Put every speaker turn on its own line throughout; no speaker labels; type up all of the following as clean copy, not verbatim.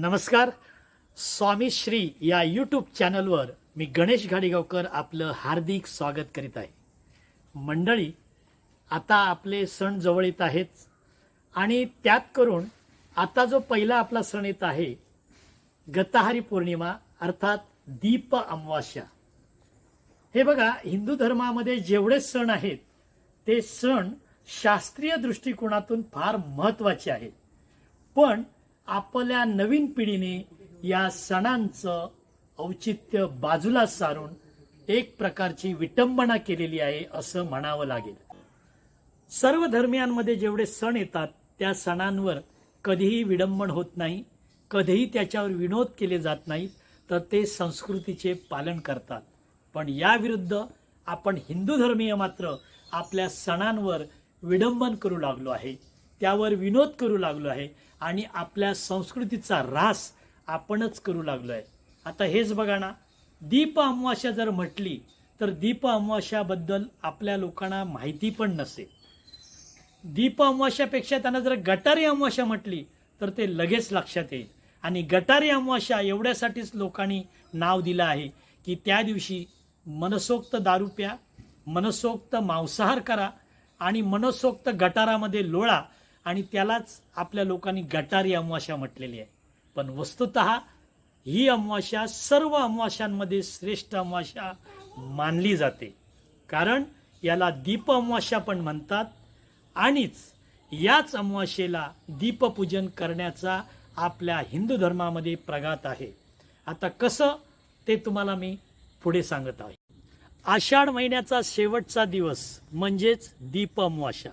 नमस्कार. स्वामी श्री या यूट्यूब चॅनलवर मी गणेश घाडीगावकर आपलं हार्दिक स्वागत करीत आहे. मंडळी, आता आपले सण जवळ येत आहेत आणि त्यात करून आता जो पहिला आपला सण येत आहे गतहारी पौर्णिमा अर्थात दीप अमावास्या. हे बघा, हिंदू धर्मामध्ये जेवढे सण आहेत ते सण शास्त्रीय दृष्टिकोनातून फार महत्त्वाचे आहेत, पण आपल्या नवीन पिढीने या सणांचं औचित्य बाजूला सारून एक प्रकारची विटंबना केलेली आहे असं म्हणावं लागेल. सर्व धर्मियांमध्ये जेवढे सण येतात त्या सणांवर कधीही विडंबन होत नाही, कधीही त्याच्यावर विनोद केले जात नाहीत, तर ते संस्कृतीचे पालन करतात. पण याविरुद्ध आपण हिंदू धर्मीय मात्र आपल्या सणांवर विडंबन करू लागलो आहे, त्यावर विनोद करू लागलो आहे आणि आपल्या संस्कृतीचा ऱ्हास आपणच करू लागलो आहे. आता हेच बघा ना, दीप अमावास्या जर म्हटली तर दीप अमावास्याबद्दल आपल्या लोकांना माहिती पण नसेल. दीप अमावास्यापेक्षा त्यांना जर गटारी अमावास्या म्हटली तर ते लगेच लक्षात येईल. आणि गटारी अमावास्या एवढ्यासाठीच लोकांनी नाव दिलं आहे की त्या दिवशी मनसोक्त दारू प्या, मनसोक्त मांसाहार करा आणि मनसोक्त गटारामध्ये लोळा, आणि त्यालाच आपल्या लोकांनी गटारी अमावास्या म्हटलेली आहे. पण वस्तुतः ही अमावास्या सर्व अमावास्यांमध्ये श्रेष्ठ अमावास्या मानली जाते, कारण याला दीप अमावास्या पण म्हणतात. आणिच याच अमावास्येला दीपपूजन करण्याचा आपल्या हिंदू धर्मामध्ये प्रघात आहे. आता कसं ते तुम्हाला मी पुढे सांगत आहे. आषाढ महिन्याचा शेवटचा दिवस म्हणजेच दीप अमावास्या.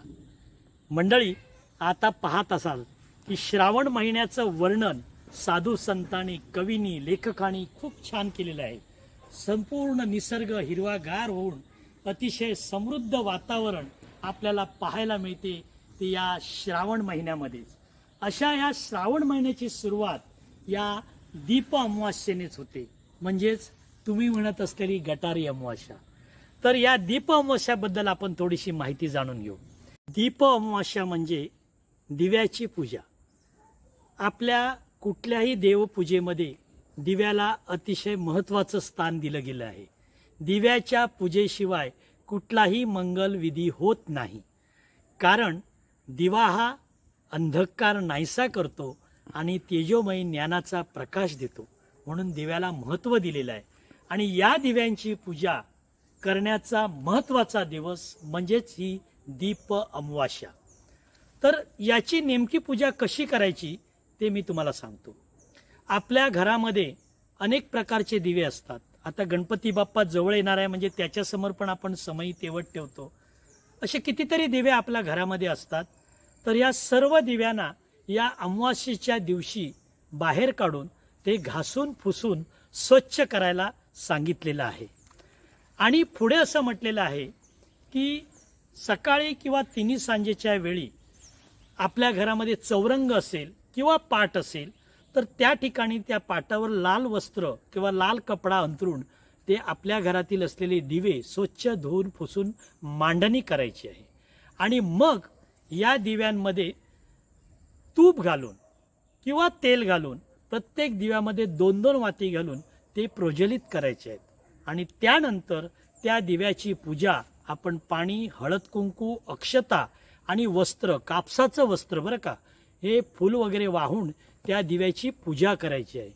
मंडळी, आता पाहत असाल की श्रावण महिन्याचं वर्णन साधू संतांनी, कवींनी, लेखकांनी खूप छान केलेलं आहे. संपूर्ण निसर्ग हिरवागार होऊन अतिशय समृद्ध वातावरण आपल्याला पाहायला मिळते ते या श्रावण महिन्यामध्येच. अशा या श्रावण महिन्याची सुरुवात या दीप अमावास्येनेच होते, म्हणजेच तुम्ही म्हणत असलेली गटारी अमावास्या. तर या दीप अमावास्याबद्दल आपण थोडीशी माहिती जाणून घेऊ. दीप अमावास्या म्हणजे दिव्याची पूजा. आपल्या कुठल्याही देवपूजेमध्ये दिव्याला अतिशय महत्त्वाचं स्थान दिलं गेलं आहे. दिव्याच्या पूजेशिवाय कुठलाही मंगल विधी होत नाही, कारण दिवा हा अंधकार नाहीसा करतो आणि तेजोमयी ज्ञानाचा प्रकाश देतो, म्हणून दिव्याला महत्त्व दिलेलं आहे. आणि या दिव्यांची पूजा करण्याचा महत्त्वाचा दिवस म्हणजेच ही दीप अमावास्या. तर याची नेमकी पूजा कशी करायची ते मी तुम्हाला सांगतो. आपल्या घरामध्ये अनेक प्रकारचे दिवे असतात. आता गणपती बाप्पा जवळ येणार आहे म्हणजे त्याच्यासमोर पण आपण समई तेवत ठेवतो. असे कितीतरी दिवे आपल्या घरामध्ये असतात. तर या सर्व दिव्यांना या अमावास्येच्या दिवशी बाहेर काढून ते घासून पुसून स्वच्छ करायला सांगितलेलं आहे. आणि पुढे असं म्हटलेलं आहे की सकाळी किंवा तिन्ही सांजेच्या वेळी आपल्या घरामध्ये चौरंग असेल किंवा पाट असेल तर त्या ठिकाणी त्या पाटावर लाल वस्त्र किंवा लाल कपडा अंथरून ते आपल्या घरातील असलेले दिवे स्वच्छ धुवून पुसून मांडणी करायची आहे. आणि मग या दिव्यांमध्ये तूप घालून किंवा तेल घालून प्रत्येक दिव्यामध्ये 2-2 वाती घालून ते प्रज्वलित करायचे आहेत. आणि त्यानंतर त्या दिव्याची पूजा आपण पाणी, हळद कुंकू, अक्षता आणि वस्त्र, कापसाचं वस्त्र बरं का, हे फूल वगैरे वाहून त्या दिव्याची पूजा करायची आहे.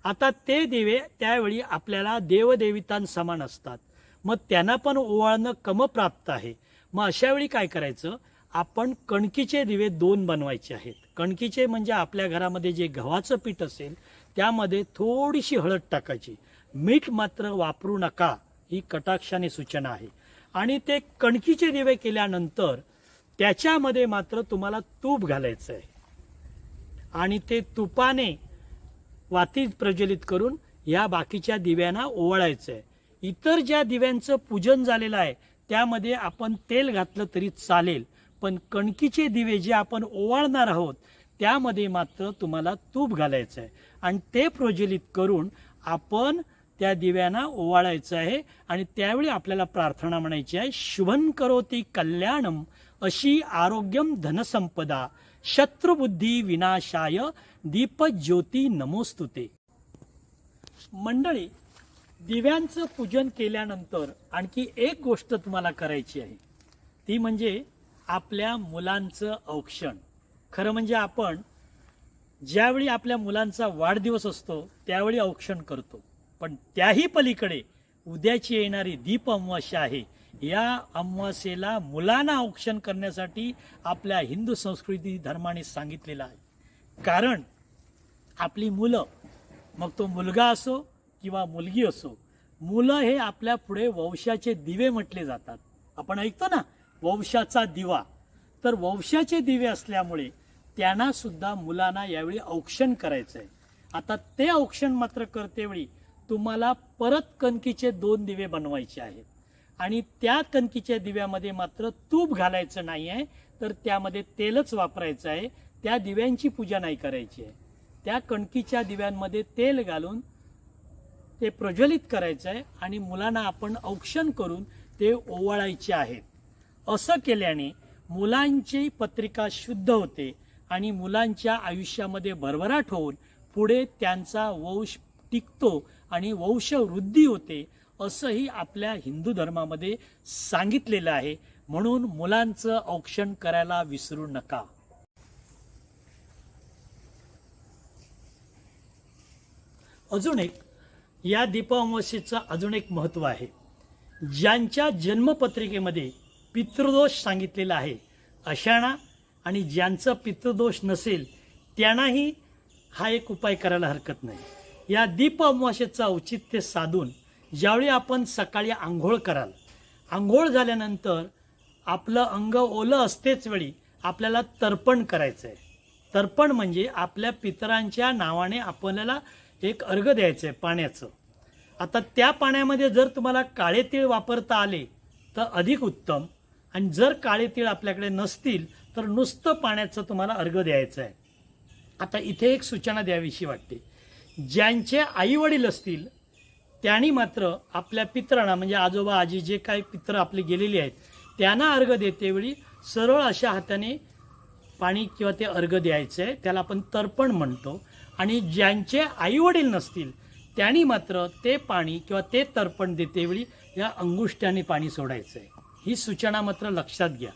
आता ते दिवे त्यावेळी आपल्याला देवदेवितांसमान असतात, मग त्यांना पण ओवाळणं क्रमप्राप्त आहे. मग अशा वेळी काय करायचं, आपण कणकीचे दिवे 2 बनवायचे आहेत. कणकीचे म्हणजे आपल्या घरामध्ये जे गव्हाचं पीठ असेल त्यामध्ये थोडीशी हळद टाकायची, मीठ मात्र वापरू नका, ही कटाक्षाने सूचना आहे. आणि ते कणकीचे दिवे केल्यानंतर त्याच्यामध्ये मात्र तुम्हाला तूप घालायचं आहे आणि ते तुपाने वाती प्रज्वलित करून या बाकीच्या दिव्यांना ओवाळायचं आहे. इतर ज्या दिव्यांचं पूजन झालेलं आहे त्यामध्ये आपण तेल घातलं तरी चालेल, पण कणकीचे दिवे जे आपण ओवाळणार आहोत त्यामध्ये मात्र तुम्हाला तूप घालायचं आहे आणि ते प्रज्वलित करून आपण त्या दिव्यांना ओवाळायचं आहे. आणि त्यावेळी आपल्याला प्रार्थना म्हणायची आहे, शुभं करोति कल्याणम, अशी आरोग्यम धनसंपदा, शत्रुबुद्धी विनाशाय दीपज्योती नमोस्तुते. मंडळी, दिव्यांचं पूजन केल्यानंतर आणखी एक गोष्ट तुम्हाला करायची आहे, ती म्हणजे आपल्या मुलांचं औक्षण. खरं म्हणजे आपण ज्यावेळी आपल्या मुलांचा वाढदिवस असतो त्यावेळी औक्षण करतो, पण त्याही पलीकडे उद्याची येणारी दीप अमावास्या आहे. या अमावास्येला मुलांना औक्षण करण्यासाठी आपल्या हिंदू संस्कृती धर्माने सांगितलेलं आहे. कारण आपली मुलं, मग तो मुलगा असो किंवा मुलगी असो, मुलं हे आपल्या पुढे वंशाचे दिवे म्हटले जातात. आपण ऐकतो ना, वंशाचा दिवा. तर वंशाचे दिवे असल्यामुळे त्यांना सुद्धा मुलांना यावेळी औक्षण करायचं आहे. आता ते औक्षण मात्र करतेवेळी तुम्हाला परत कणकीचे 2 दिवे बनवायचे आहेत आणि त्या कणकीच्या दिव्यामध्ये मात्र तूप घालायचं नाही आहे, तर त्यामध्ये तेलच वापरायचं आहे. त्या दिव्यांची पूजा नाही करायची आहे. त्या कणकीच्या दिव्यांमध्ये तेल घालून ते प्रज्वलित करायचं आहे आणि मुलांना आपण औक्षण करून ते ओवाळायचे आहेत. असं केल्याने मुलांची पत्रिका शुद्ध होते आणि मुलांच्या आयुष्यामध्ये भरभराट होऊन पुढे त्यांचा वंश टिकतो आणि वंशवृद्धी होते, असंही आपल्या हिंदू धर्मामध्ये सांगितलेलं आहे. म्हणून मुलांचं औक्षण करायला विसरू नका. अजून एक, या दीप अमावास्येचं अजून एक महत्त्व आहे. ज्यांच्या जन्मपत्रिकेमध्ये पितृदोष सांगितलेला आहे अशांना आणि ज्यांचं पितृदोष नसेल त्यांनाही हा एक उपाय करायला हरकत नाही. या दीप अमावास्येचं औचित्य साधून ज्यावेळी आपण सकाळी आंघोळ कराल, आंघोळ झाल्यानंतर आपलं अंग ओलं असतेच वेळी आपल्याला तर्पण करायचं आहे. तर्पण म्हणजे आपल्या पितरांच्या नावाने आपल्याला एक अर्घ द्यायचं आहे पाण्याचं. आता त्या पाण्यामध्ये जर तुम्हाला काळे तीळ वापरता आले तर अधिक उत्तम, आणि जर काळे तीळ आपल्याकडे नसतील तर नुसतं पाण्याचं तुम्हाला अर्घ द्यायचं आहे. आता इथे एक सूचना द्यावीशी वाटते. ज्यांचे आई वडील असतील त्यांनी मात्र आपल्या पितरांना, म्हणजे आजोबा आजी जे काही पित्र आपले गेलेले आहेत त्यांना अर्घ देतेवेळी सरळ अशा हाताने पाणी किंवा ते अर्घ द्यायचं आहे. त्याला आपण तर्पण म्हणतो. आणि ज्यांचे आई वडील नसतील त्यांनी मात्र ते पाणी किंवा ते तर्पण देतेवेळी या अंगुष्ट्याने पाणी सोडायचं आहे. ही सूचना मात्र लक्षात घ्या.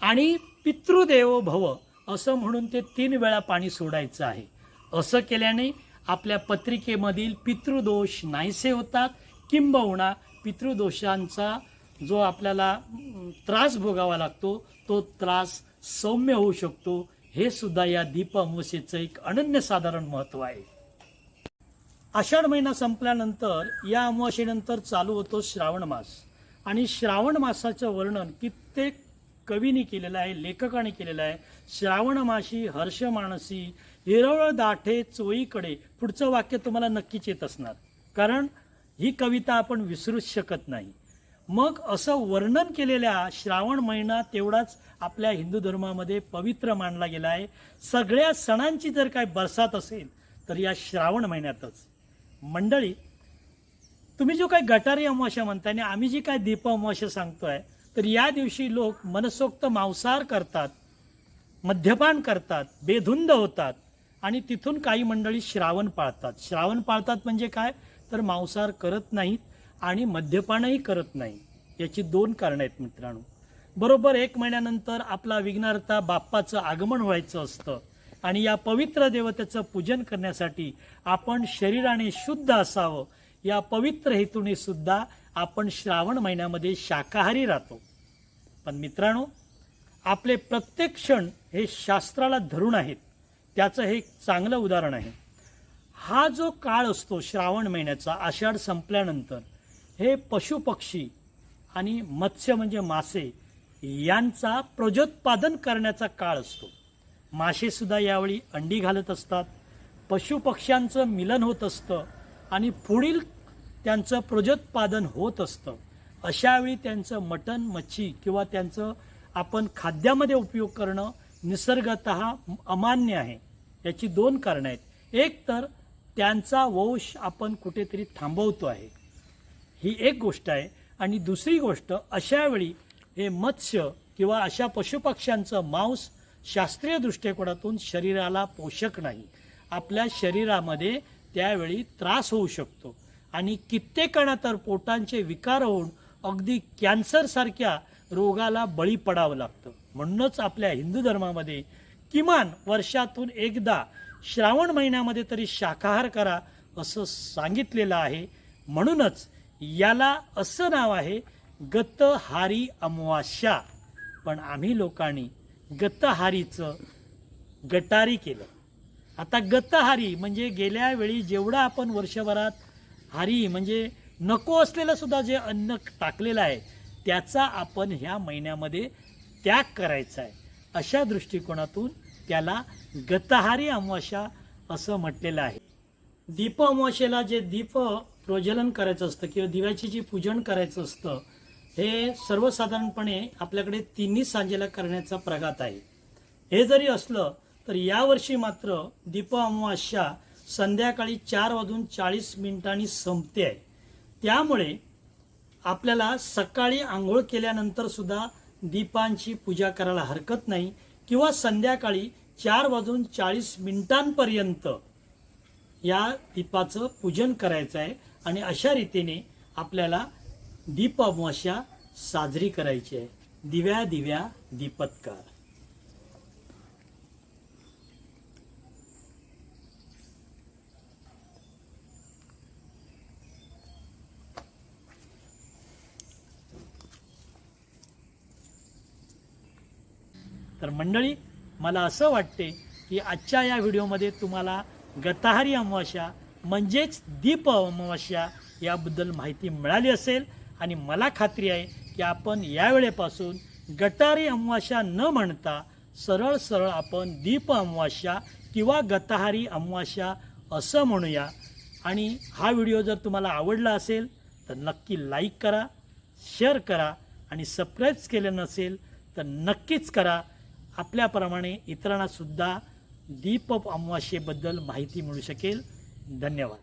आणि पितृदेवो भव असं म्हणून ते 3 वेळा पाणी सोडायचं आहे. असं केल्याने आपल्या पत्रिकेमधील पितृदोष नाहीसे होतात, किंबहुना पितृदोषांचा जो आपल्याला त्रास भोगावा लागतो तो त्रास सौम्य होऊ शकतो. हे सुद्धा या दीप अमावास्येचं एक अनन्यसाधारण महत्त्व आहे. आषाढ महिना संपल्यानंतर या अमावास्येनंतर चालू होतो श्रावण मास. आणि श्रावण मासाचं वर्णन कित्येक कवींनी केलेलं आहे, लेखकाने केलेलं आहे. श्रावण माशी हर्ष मानसी हिरवळ दाठे चोईकडे. पुढचं वाक्य तुम्हाला नक्कीच येत असणार, कारण ही कविता आपण विसरूच शकत नाही. मग असं वर्णन केलेल्या श्रावण महिना तेवढाच आपल्या हिंदू धर्मामध्ये पवित्र मानला गेला आहे. सगळ्या सणांची जर काय बरसात असेल तर या श्रावण महिन्यातच. मंडळी, तुम्ही जो काही गटारी अमावास्या म्हणताय आणि आम्ही जी काय दीप अमावास्या सांगतोय, तर या दिवशी लोक मनसोक्त मांसाहार करतात, मद्यपान करतात, बेधुंद होतात आणि तिथून काही मंडळी श्रावण पाळतात. श्रावण पाळतात म्हणजे काय, तर मांसाहार करत नाहीत आणि मद्यपानही करत नाही. याची 2 कारणं आहेत मित्रांनो. बरोबर 1 महिन्यानंतर आपला विघ्नहर्ता बाप्पाचं आगमन व्हायचं असतं आणि या पवित्र देवतेचं पूजन करण्यासाठी आपण शरीराने शुद्ध असावं, या पवित्र हेतूने सुद्धा आपण श्रावण महिन्यामध्ये शाकाहारी राहतो. पण मित्रांनो, आपले प्रत्येक क्षण हे शास्त्राला धरून आहेत. त्याचं हे एक चांगलं उदाहरण आहे. हा जो काळ असतो श्रावण महिन्याचा, आषाढ संपल्यानंतर, हे पशुपक्षी आणि मत्स्य म्हणजे मासे यांचा प्रजोत्पादन करण्याचा काळ असतो. मासे सुद्धा यावेळी अंडी घालत असतात, पशुपक्ष्यांचं मिलन होत असतं आणि पुढील त्यांचं प्रजोत्पादन होत असतं. अशावेळी त्यांचं मटण, मच्छी किंवा त्यांचं आपण खाद्यामध्ये उपयोग करणं निसर्गतः अमान्य आहे. याची 2 कारणं आहेत. एक तर त्यांचा वंश आपण कुठेतरी थांबवतो आहे, ही एक गोष्ट आहे. आणि दुसरी गोष्ट, अशावेळी हे मत्स्य किंवा अशा पशुपक्ष्यांचं मांस शास्त्रीय दृष्टिकोनातून शरीराला पोषक नाही. आपल्या शरीरामध्ये त्यावेळी त्रास होऊ शकतो आणि कित्येकांना तर पोटांचे विकार होऊन अगदी कॅन्सरसारख्या रोगाला बळी पडावं लागतं. म्हणूनच आपल्या हिंदू धर्मामध्ये किमान वर्षातून एकदा श्रावण महिन्यामध्ये तरी शाकाहार करा असं सांगितलेलं आहे. म्हणूनच याला असं नाव आहे गतहारी अमावास्या. पण आम्ही लोकांनी गतहारीचं गटारी केलं. आता गतहारी म्हणजे गेल्या वेळी जेवढं आपण वर्षभरात हारी म्हणजे नको असलेलं सुद्धा जे अन्न टाकलेलं आहे त्याचा आपण ह्या महिन्यामध्ये त्याग करायचा आहे. अशा दृष्टिकोनातून त्याला गतहारी अमावास्या असं म्हटलेलं आहे. दीप अमावास्येला जे दीप प्रज्वलन करायचं असतं किंवा दिव्याची जी पूजन करायचं असतं हे सर्वसाधारणपणे आपल्याकडे तिन्ही सांजेला करण्याचा प्रघात आहे. हे जरी असलं तर यावर्षी मात्र दीप अमावास्या संध्याकाळी 4:40 संपते आहे. त्यामुळे आपल्याला सकाळी आंघोळ केल्यानंतर सुद्धा दीपांची पूजा करायला हरकत नाही किंवा संध्याकाळी 4:40 या दीपाचं पूजन करायचं आहे आणि अशा रीतीने आपल्याला दीप अमावास्या साजरी करायची आहे. दिव्या दिव्या दीपत्कार. तर मंडळी, मला असं वाटते की आजच्या या व्हिडिओमध्ये तुम्हाला गतहारी अमावास्या म्हणजेच दीप अमावास्या याबद्दल माहिती मिळाली असेल आणि मला खात्री आहे की आपण यावेळेपासून गटारी अमावास्या न म्हणता सरळ सरळ आपण दीप अमावास्या किंवा गतहारी अमावास्या असं म्हणूया. आणि हा व्हिडिओ जर तुम्हाला आवडला असेल तर नक्की लाईक करा, शेअर करा आणि सबस्क्राईब केलं नसेल तर नक्कीच करा. आपल्याप्रमाणे इतरांना सुद्धा दीप अमावास्येबद्दल माहिती मिळू शकेल. धन्यवाद.